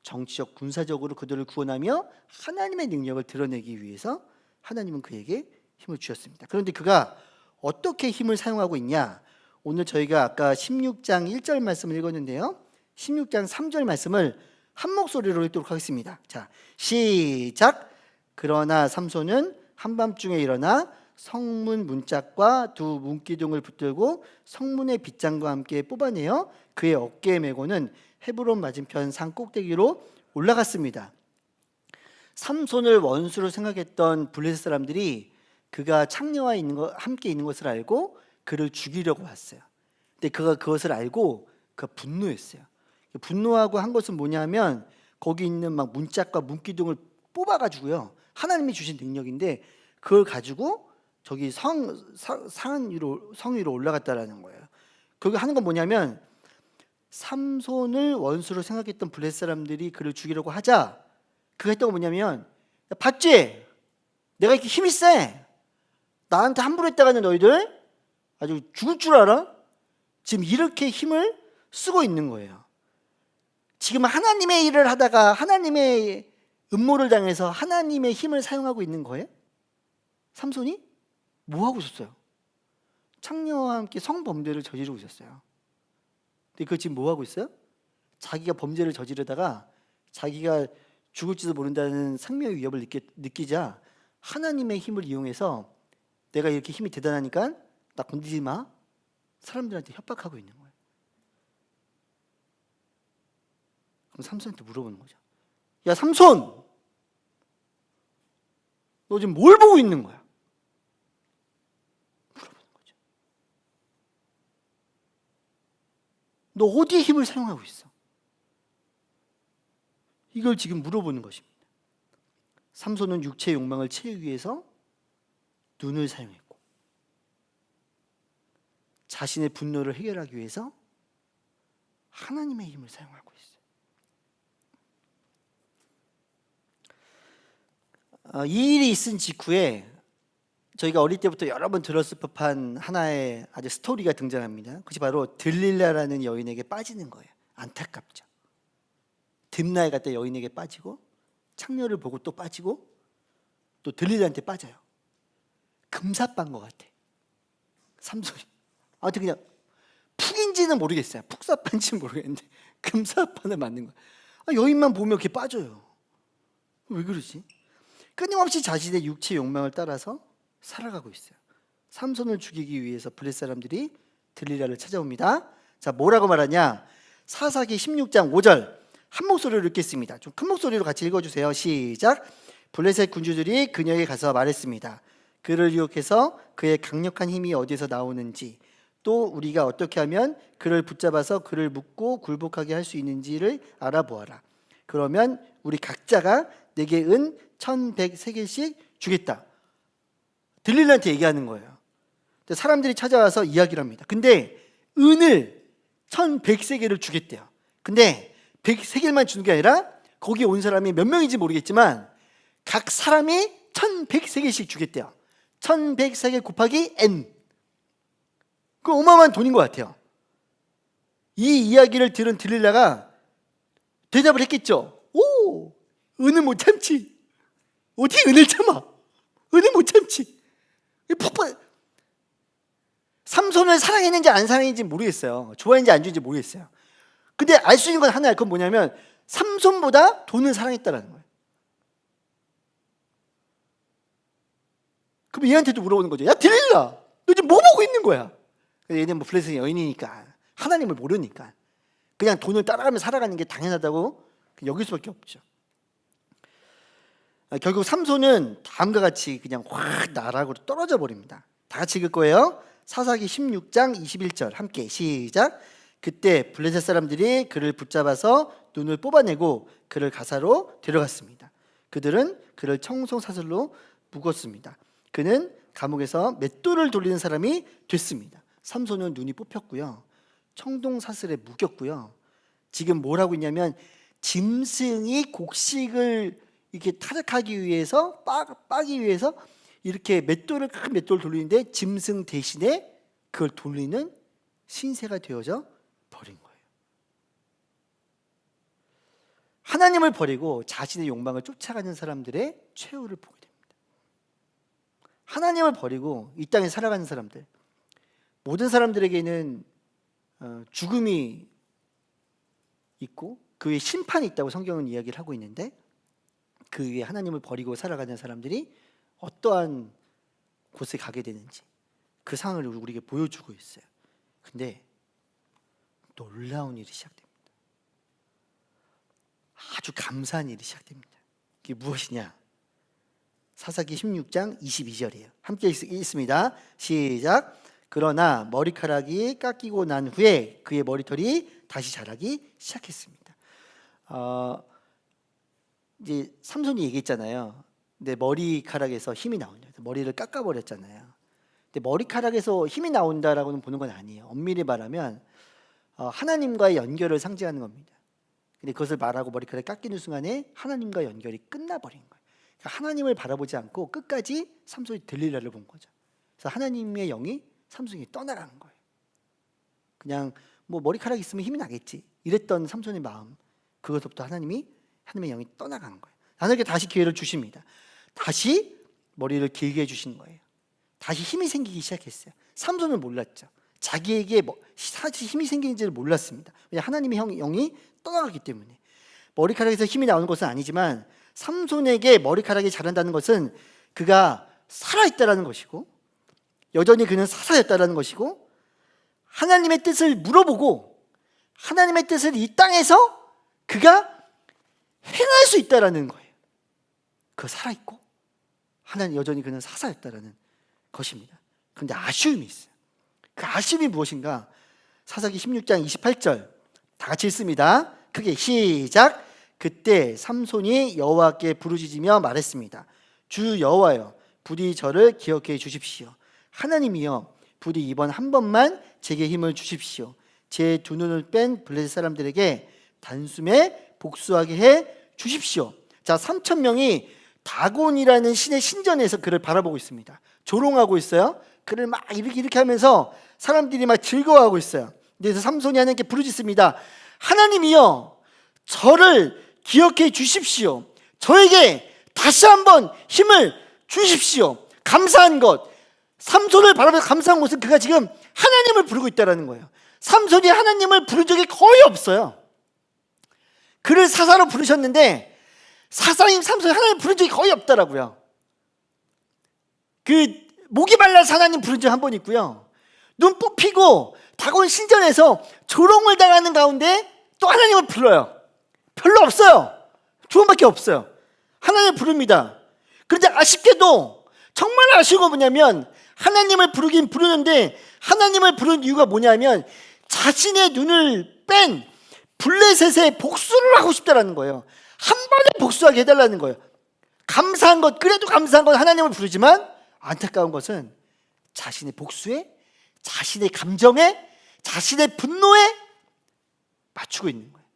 정치적, 군사적으로 그들을 구원하며 하나님의 능력을 드러내기 위해서 하나님은 그에게 힘을 주셨습니다. 그런데 그가 어떻게 힘을 사용하고 있냐? 오늘 저희가 아까 16장 1절 말씀을 읽었는데요. 16장 3절 말씀을 한 목소리로 읽도록 하겠습니다. 자, 시작. 그러나 삼손은 한밤중에 일어나 성문 문짝과 두 문기둥을 붙들고 성문의 빗장과 함께 뽑아내어 그의 어깨에 메고는 헤브론 맞은편 산 꼭대기로 올라갔습니다. 삼손을 원수로 생각했던 블레셋 사람들이 그가 창녀와 함께 있는 것을 알고 그를 죽이려고 왔어요. 근데 그가 그것을 알고 그가 분노했어요. 분노하고 한 것은 뭐냐면 거기 있는 막 문짝과 문기둥을 뽑아가지고요. 하나님이 주신 능력인데 그걸 가지고 저기 성 위로 올라갔다라는 거예요. 거기 하는 건 뭐냐면 삼손을 원수로 생각했던 블레셋 사람들이 그를 죽이려고 하자 그가 했던 건 뭐냐면 봤지? 내가 이렇게 힘이 세. 나한테 함부로 했다가는 너희들 아주 죽을 줄 알아? 지금 이렇게 힘을 쓰고 있는 거예요. 지금 하나님의 일을 하다가 하나님의 음모를 당해서 하나님의 힘을 사용하고 있는 거예요? 삼손이? 뭐 하고 있었어요? 창녀와 함께 성범죄를 저지르고 있었어요. 근데 그 지금 뭐 하고 있어요? 자기가 범죄를 저지르다가 자기가 죽을지도 모른다는 생명의 위협을 느끼자 하나님의 힘을 이용해서 내가 이렇게 힘이 대단하니까 나 건드리지 마. 사람들한테 협박하고 있는 거예요. 그럼 삼손한테 물어보는 거죠. 야 삼손, 너 지금 뭘 보고 있는 거야? 물어보는 거죠. 너 어디에 힘을 사용하고 있어? 이걸 지금 물어보는 것입니다. 삼손은 육체의 욕망을 채우기 위해서 눈을 사용했고 자신의 분노를 해결하기 위해서 하나님의 힘을 사용하고 있어요. 이 일이 있은 직후에 저희가 어릴 때부터 여러 번 들었을 법한 하나의 아주 스토리가 등장합니다. 그것이 바로 들릴라라는 여인에게 빠지는 거예요. 안타깝죠. 딥나에 갔다 여인에게 빠지고 창녀를 보고 또 빠지고 또 들릴라한테 빠져요. 금사빠인 것 같아. 삼손이. 아무튼 그냥 푹인지는 모르겠어요. 푹사빠인지는 모르겠는데 금사빠는 맞는 거야. 여인만 보면 이렇게 빠져요. 왜 그러지? 끊임없이 자신의 육체 욕망을 따라서 살아가고 있어요. 삼손을 죽이기 위해서 블레 사람들이 들릴라를 찾아옵니다. 자, 뭐라고 말하냐? 사사기 16장 5절 한 목소리로 읽겠습니다. 좀 큰 목소리로 같이 읽어주세요. 시작. 블레셋 군주들이 그녀에게 가서 말했습니다. 그를 유혹해서 그의 강력한 힘이 어디서 나오는지, 또 우리가 어떻게 하면 그를 붙잡아서 그를 묶고 굴복하게 할 수 있는지를 알아보아라. 그러면 우리 각자가 내게 은 1100세겔씩 주겠다. 들릴라한테 얘기하는 거예요. 사람들이 찾아와서 이야기를 합니다. 근데 은을 1100세겔을 주겠대요. 근데 100세겔만 주는 게 아니라 거기에 온 사람이 몇 명인지 모르겠지만 각 사람이 1100세겔씩 주겠대요. 1100세겔 곱하기 n. 그 어마어마한 돈인 것 같아요. 이 이야기를 들은 들릴라가 대답을 했겠죠. 오, 은은 못 참지. 어떻게 은을 참아? 은을 못 참지. 폭발. 삼손을 사랑했는지 안 사랑했는지 모르겠어요. 좋아했는지 안 좋아했는지 모르겠어요. 근데 알 수 있는 건 하나예요. 그건 뭐냐면 삼손보다 돈을 사랑했다라는 거예요. 그럼 얘한테도 물어보는 거죠. 야, 들릴라, 너 지금 뭐 보고 있는 거야? 얘는 뭐 블레셋 여인이니까, 하나님을 모르니까 그냥 돈을 따라가며 살아가는 게 당연하다고 여길 수밖에 없죠. 결국 삼손은 다음과 같이 그냥 확 나락으로 떨어져 버립니다. 다 같이 읽을 거예요. 사사기 16장 21절 함께 시작. 그때 블레셋 사람들이 그를 붙잡아서 눈을 뽑아내고 그를 가사로 데려갔습니다. 그들은 그를 청송사슬로 묶었습니다. 그는 감옥에서 맷돌을 돌리는 사람이 됐습니다. 삼손은 눈이 뽑혔고요, 청동사슬에 묶였고요. 지금 뭘 하고 있냐면 짐승이 곡식을 이렇게 타작하기 위해서 빠기 위해서 이렇게 큰 맷돌을 돌리는데 짐승 대신에 그걸 돌리는 신세가 되어져 버린 거예요. 하나님을 버리고 자신의 욕망을 쫓아가는 사람들의 최후를 보게 됩니다. 하나님을 버리고 이 땅에 살아가는 사람들, 모든 사람들에게는 죽음이 있고 그 위에 심판이 있다고 성경은 이야기를 하고 있는데, 그 위에 하나님을 버리고 살아가는 사람들이 어떠한 곳에 가게 되는지 그 상황을 우리에게 보여주고 있어요. 근데 놀라운 일이 시작됩니다. 아주 감사한 일이 시작됩니다. 이게 무엇이냐? 사사기 16장 22절이에요. 함께 읽습니다. 시작. 그러나 머리카락이 깎이고 난 후에 그의 머리털이 다시 자라기 시작했습니다. 이제 삼손이 얘기했잖아요. 근데 머리카락에서 힘이 나온다. 머리를 깎아버렸잖아요. 근데 머리카락에서 힘이 나온다라고는 보는 건 아니에요. 엄밀히 말하면 하나님과의 연결을 상징하는 겁니다. 근데 그것을 말하고 머리카락이 깎이는 순간에 하나님과 연결이 끝나버린 거예요. 그러니까 하나님을 바라보지 않고 끝까지 삼손이 들릴라를 본 거죠. 그래서 하나님의 영이 삼손이 떠나간 거예요. 그냥 뭐 머리카락 있으면 힘이 나겠지 이랬던 삼손의 마음, 그것부터 하나님의 영이 떠나간 거예요. 하나님께 다시 기회를 주십니다. 다시 머리를 길게 해주신 거예요. 다시 힘이 생기기 시작했어요. 삼손은 몰랐죠. 자기에게 사실 힘이 생기는지를 몰랐습니다. 왜냐하면 하나님의 영이 떠나갔기 때문에. 머리카락에서 힘이 나오는 것은 아니지만 삼손에게 머리카락이 자란다는 것은 그가 살아있다라는 것이고, 여전히 그는 사사였다라는 것이고, 하나님의 뜻을 물어보고 하나님의 뜻을 이 땅에서 그가 행할 수 있다라는 거예요. 그 살아있고 하나님 여전히 그는 사사였다라는 것입니다. 그런데 아쉬움이 있어요. 그 아쉬움이 무엇인가? 사사기 16장 28절 다 같이 읽습니다. 크게 시작. 그때 삼손이 여호와께 부르짖으며 말했습니다. 주 여호와여, 부디 저를 기억해 주십시오. 하나님이여, 부디 이번 한 번만 제게 힘을 주십시오. 제 두 눈을 뺀 블레셋 사람들에게 단숨에 복수하게 해 주십시오. 자, 3,000명이 다곤이라는 신의 신전에서 그를 바라보고 있습니다. 조롱하고 있어요. 그를 막 이렇게 하면서 사람들이 막 즐거워하고 있어요. 그래서 삼손이 하나님께 부르짖습니다. 하나님이여, 저를 기억해 주십시오. 저에게 다시 한번 힘을 주십시오. 감사한 것, 삼손을 바라보면서 감사한 것은 그가 지금 하나님을 부르고 있다는 거예요. 삼손이 하나님을 부른 적이 거의 없어요. 그를 사사로 부르셨는데 사사님 삼손이 하나님 부른 적이 거의 없더라고요. 그 목이 말라서 하나님 부른 적 한 번 있고요. 눈 뽑히고 다곤 신전에서 조롱을 당하는 가운데 또 하나님을 불러요. 별로 없어요. 두 번밖에 없어요. 하나님을 부릅니다. 그런데 아쉽게도 정말 아쉬운 건 뭐냐면 하나님을 부르긴 부르는데 하나님을 부른 이유가 뭐냐면 자신의 눈을 뺀 블레셋에 복수를 하고 싶다라는 거예요. 한 번에 복수하게 해달라는 거예요. 감사한 것, 그래도 감사한 건 하나님을 부르지만 안타까운 것은 자신의 복수에, 자신의 감정에, 자신의 분노에 맞추고 있는 거예요.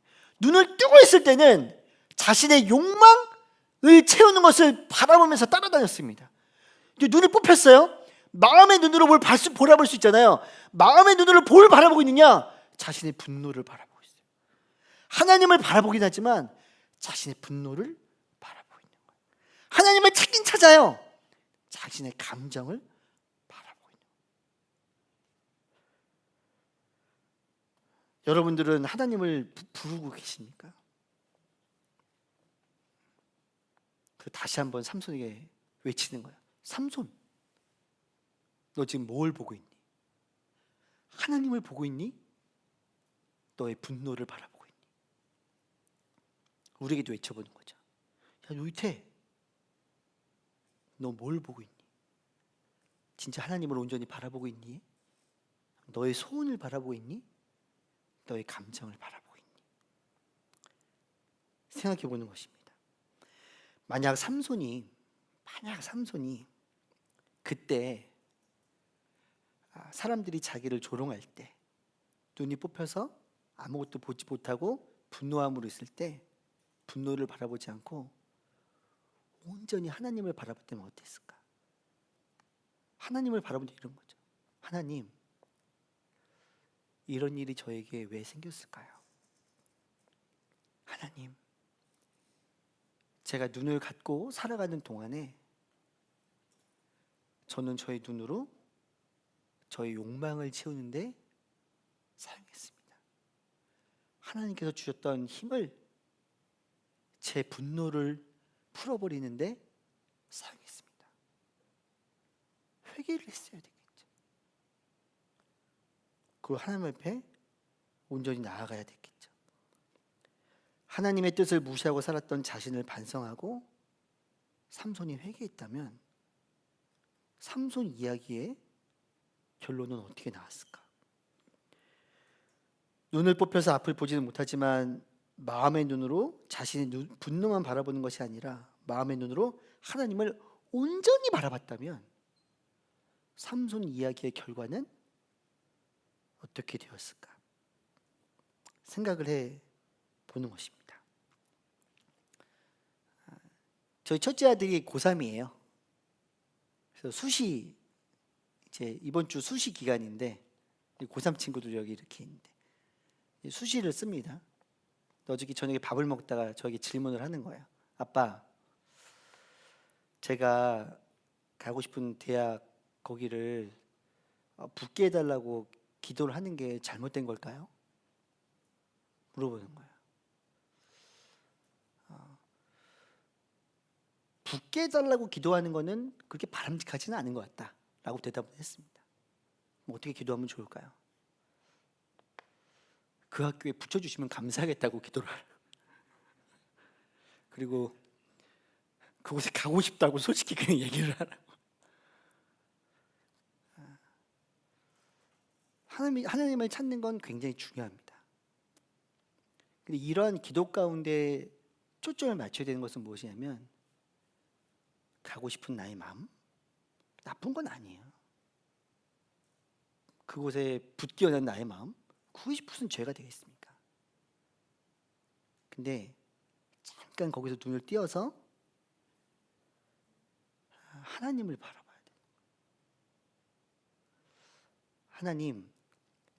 눈을 뜨고 있을 때는 자신의 욕망을 채우는 것을 바라보면서 따라다녔습니다. 눈이 뽑혔어요. 마음의 눈으로 뭘 바라볼 수 있잖아요. 마음의 눈으로 뭘 바라보고 있느냐? 자신의 분노를 바라보고 있어요. 하나님을 바라보긴 하지만 자신의 분노를 바라보고 있는 거예요. 하나님을 찾긴 찾아요. 자신의 감정을 바라보고 있는 거예요. 여러분들은 하나님을 부르고 계십니까? 다시 한번 삼손에게 외치는 거야. 삼손, 너 지금 뭘 보고 있니? 하나님을 보고 있니? 너의 분노를 바라보고 있니? 우리에게도 외쳐보는 거죠. 야, 요이태, 너 뭘 보고 있니? 진짜 하나님을 온전히 바라보고 있니? 너의 소원을 바라보고 있니? 너의 감정을 바라보고 있니? 생각해 보는 것입니다. 만약 삼손이 그때 사람들이 자기를 조롱할 때 눈이 뽑혀서 아무것도 보지 못하고 분노함으로 있을 때 분노를 바라보지 않고 온전히 하나님을 바라봤다면 어땠을까? 하나님을 바라본 게 이런 거죠. 하나님, 이런 일이 저에게 왜 생겼을까요? 하나님, 제가 눈을 감고 살아가는 동안에 저는 저의 눈으로 저의 욕망을 채우는데 사용했습니다. 하나님께서 주셨던 힘을 제 분노를 풀어버리는데 사용했습니다. 회개를 했어야 되겠죠. 그리고 하나님 앞에 온전히 나아가야 되겠죠. 하나님의 뜻을 무시하고 살았던 자신을 반성하고 삼손이 회개했다면 삼손 이야기의 결론은 어떻게 나왔을까? 눈을 뽑혀서 앞을 보지는 못하지만 마음의 눈으로 자신의 분노만 바라보는 것이 아니라 마음의 눈으로 하나님을 온전히 바라봤다면 삼손 이야기의 결과는 어떻게 되었을까? 생각을 해 보는 것입니다. 저희 첫째 아들이 고3이에요. 그래서 수시 이제 이번 주 수시 기간인데 고3 친구들 여기 이렇게 있는데 수시를 씁니다. 어저께 저녁에 밥을 먹다가 저에게 질문을 하는 거예요. 아빠, 제가 가고 싶은 대학 거기를 붙게 해달라고 기도를 하는 게 잘못된 걸까요? 물어보는 거예요. 붙게 해달라고 기도하는 거는 그렇게 바람직하지는 않은 것 같다 라고 대답을 했습니다. 어떻게 기도하면 좋을까요? 그 학교에 붙여주시면 감사하겠다고 기도를 하라고. 그리고 그곳에 가고 싶다고 솔직히 그냥 얘기를 하라고. 하나님을 찾는 건 굉장히 중요합니다. 근데 이러한 기도 가운데 초점을 맞춰야 되는 것은 무엇이냐면 가고 싶은 나의 마음? 나쁜 건 아니에요. 그곳에 붙기어난 나의 마음? 그것이 무슨 죄가 되겠습니까? 근데 잠깐 거기서 눈을 띄어서 하나님을 바라봐야 돼요. 하나님,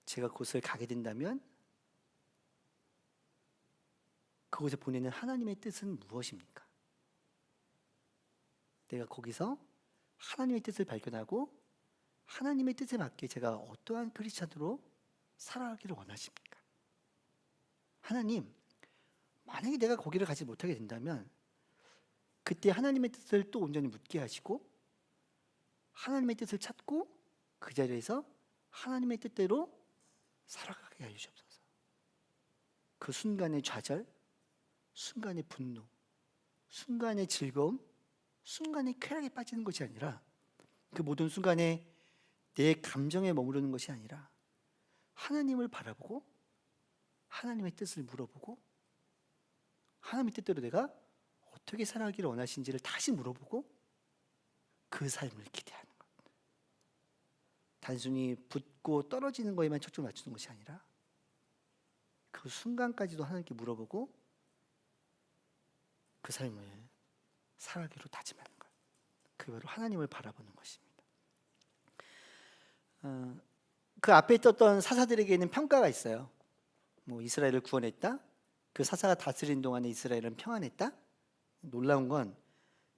제가 그곳을 가게 된다면 그곳에 보내는 하나님의 뜻은 무엇입니까? 내가 거기서 하나님의 뜻을 발견하고 하나님의 뜻에 맞게 제가 어떠한 크리스찬으로 살아가기를 원하십니까? 하나님, 만약에 내가 거기를 가지 못하게 된다면 그때 하나님의 뜻을 또 온전히 묻게 하시고 하나님의 뜻을 찾고 그 자리에서 하나님의 뜻대로 살아가게 하여 주옵소서. 그 순간의 좌절, 순간의 분노, 순간의 즐거움, 순간의 쾌락에 빠지는 것이 아니라 그 모든 순간에 내 감정에 머무르는 것이 아니라 하나님을 바라보고 하나님의 뜻을 물어보고 하나님의 뜻대로 내가 어떻게 살아가기를 원하시는지를 다시 물어보고 그 삶을 기대하는 것. 단순히 붙고 떨어지는 거에만 초점을 맞추는 것이 아니라 그 순간까지도 하나님께 물어보고 그 삶을 살아가기로 다짐하는 것. 그 바로 하나님을 바라보는 것입니다. 그 앞에 있었던 사사들에게는 평가가 있어요. 뭐 이스라엘을 구원했다. 그 사사가 다스린 동안에 이스라엘은 평안했다. 놀라운 건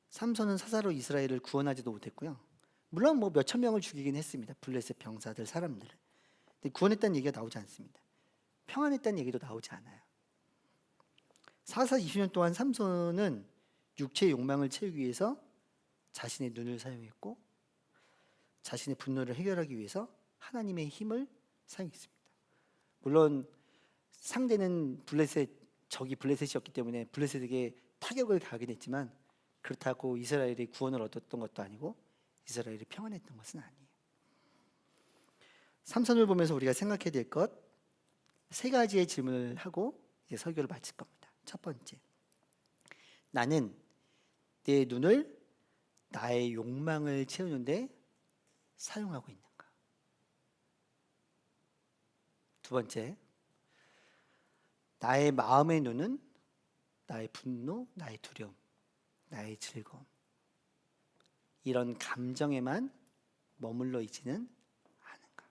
삼손은 사사로 이스라엘을 구원하지도 못했고요. 물론 뭐 몇천 명을 죽이긴 했습니다. 블레셋 병사들 사람들을. 근데 구원했다는 얘기가 나오지 않습니다. 평안했다는 얘기도 나오지 않아요. 사사 20년 동안 삼손은 육체의 욕망을 채우기 위해서 자신의 눈을 사용했고 자신의 분노를 해결하기 위해서 하나님의 힘을 사용했습니다. 물론 상대는 적이 블레셋이었기 때문에 블레셋에게 타격을 가하긴 했지만 그렇다고 이스라엘이 구원을 얻었던 것도 아니고 이스라엘이 평안했던 것은 아니에요. 삼손을 보면서 우리가 생각해야 될 것 세 가지의 질문을 하고 이제 설교를 마칠 겁니다. 첫 번째, 나는 내 눈을 나의 욕망을 채우는데 사용하고 있는가? 두 번째, 나의 마음의 눈은 나의 분노, 나의 두려움, 나의 즐거움 이런 감정에만 머물러 있지는 않은가?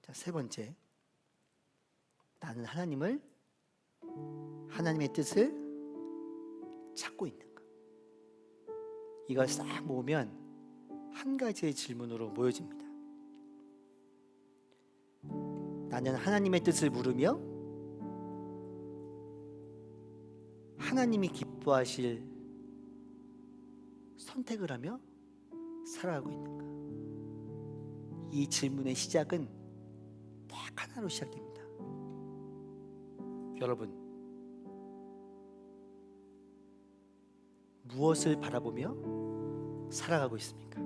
자, 세 번째, 나는 하나님의 뜻을 찾고 있는가? 이걸 싹 모으면 한 가지의 질문으로 모여집니다. 나는 하나님의 뜻을 물으며 하나님이 기뻐하실 선택을 하며 살아가고 있는가? 이 질문의 시작은 딱 하나로 시작됩니다. 여러분, 무엇을 바라보며 살아가고 있습니까?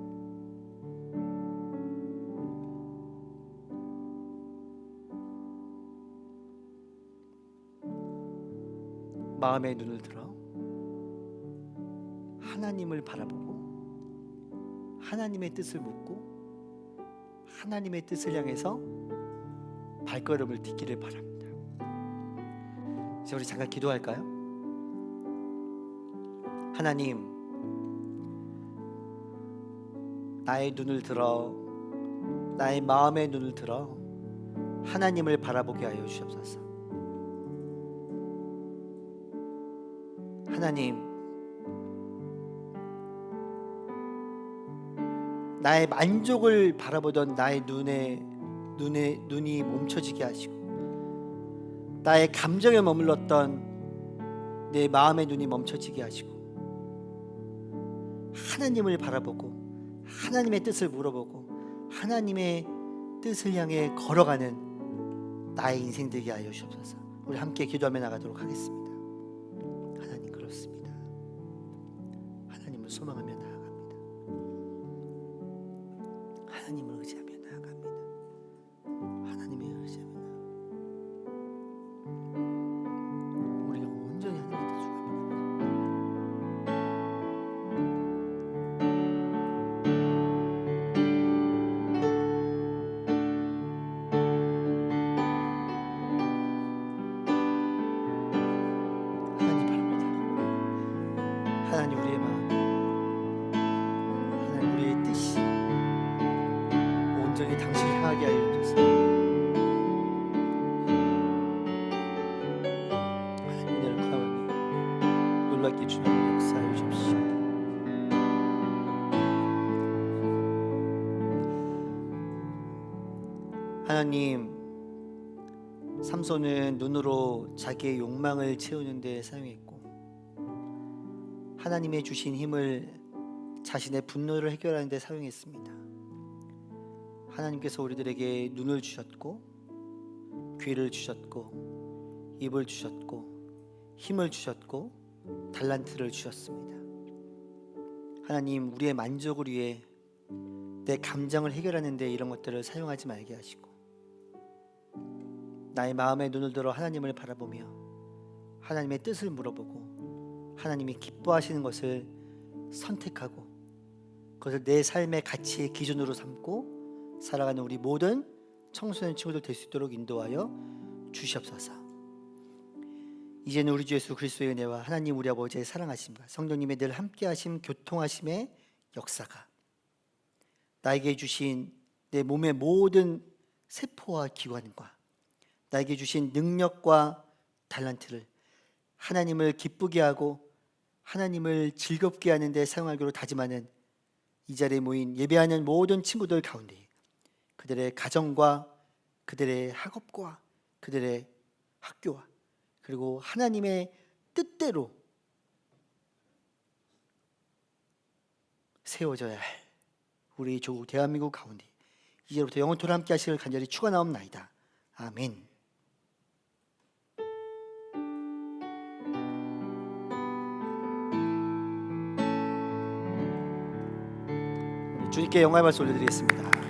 마음의 눈을 들어 하나님을 바라보고 하나님의 뜻을 묻고 하나님의 뜻을 향해서 발걸음을 딛기를 바랍니다. 이제 우리 잠깐 기도할까요? 하나님, 나의 눈을 들어 나의 마음의 눈을 들어 하나님을 바라보게 하여 주옵소서. 하나님, 나의 만족을 바라보던 나의 눈이 멈춰지게 하시고 나의 감정에 머물렀던 내 마음의 눈이 멈춰지게 하시고 하나님을 바라보고 하나님의 뜻을 물어보고 하나님의 뜻을 향해 걸어가는 나의 인생 되게 하여 주옵소서. 우리 함께 기도하며 나가도록 하겠습니다. 하나님, 그렇습니다. 하나님을 소망하며 나아갑니다. 하나님을 의지하며 나아갑니다. 하나님을 의지하며 나아갑니다. 우리가 온전히 하나님께 주갑니다. 하나님 바랍니다. 하나님, 우리의 마음, 하나님 우리의 뜻이 온전히 당신을 향하게 하여 주소서. 하나님, 은혜를 구하오니 놀랍게 주님 역사하여 주십시오. 하나님, 삼손은 눈으로 자기의 욕망을 채우는 데 사용했고 하나님의 주신 힘을 자신의 분노를 해결하는 데 사용했습니다. 하나님께서 우리들에게 눈을 주셨고 귀를 주셨고 입을 주셨고 힘을 주셨고 달란트를 주셨습니다. 하나님, 우리의 만족을 위해 내 감정을 해결하는 데 이런 것들을 사용하지 말게 하시고 나의 마음의 눈을 들어 하나님을 바라보며 하나님의 뜻을 물어보고 하나님이 기뻐하시는 것을 선택하고 그것을 내 삶의 가치의 기준으로 삼고 살아가는 우리 모든 청소년 친구들 될 수 있도록 인도하여 주시옵소서. 이제는 우리 주 예수 그리스도의 은혜와 하나님 우리 아버지의 사랑하심과 성령님의 늘 함께하심 교통하심의 역사가 나에게 주신 내 몸의 모든 세포와 기관과 나에게 주신 능력과 달란트를 하나님을 기쁘게 하고 하나님을 즐겁게 하는 데 사용하기로 다짐하는 이 자리에 모인 예배하는 모든 친구들 가운데 그들의 가정과 그들의 학업과 그들의 학교와 그리고 하나님의 뜻대로 세워져야 할 우리 조국 대한민국 가운데 이제부터 영원토록 함께 하시길 간절히 축원하옵나이다. 아멘. 주님께 영광의 말씀 올려드리겠습니다.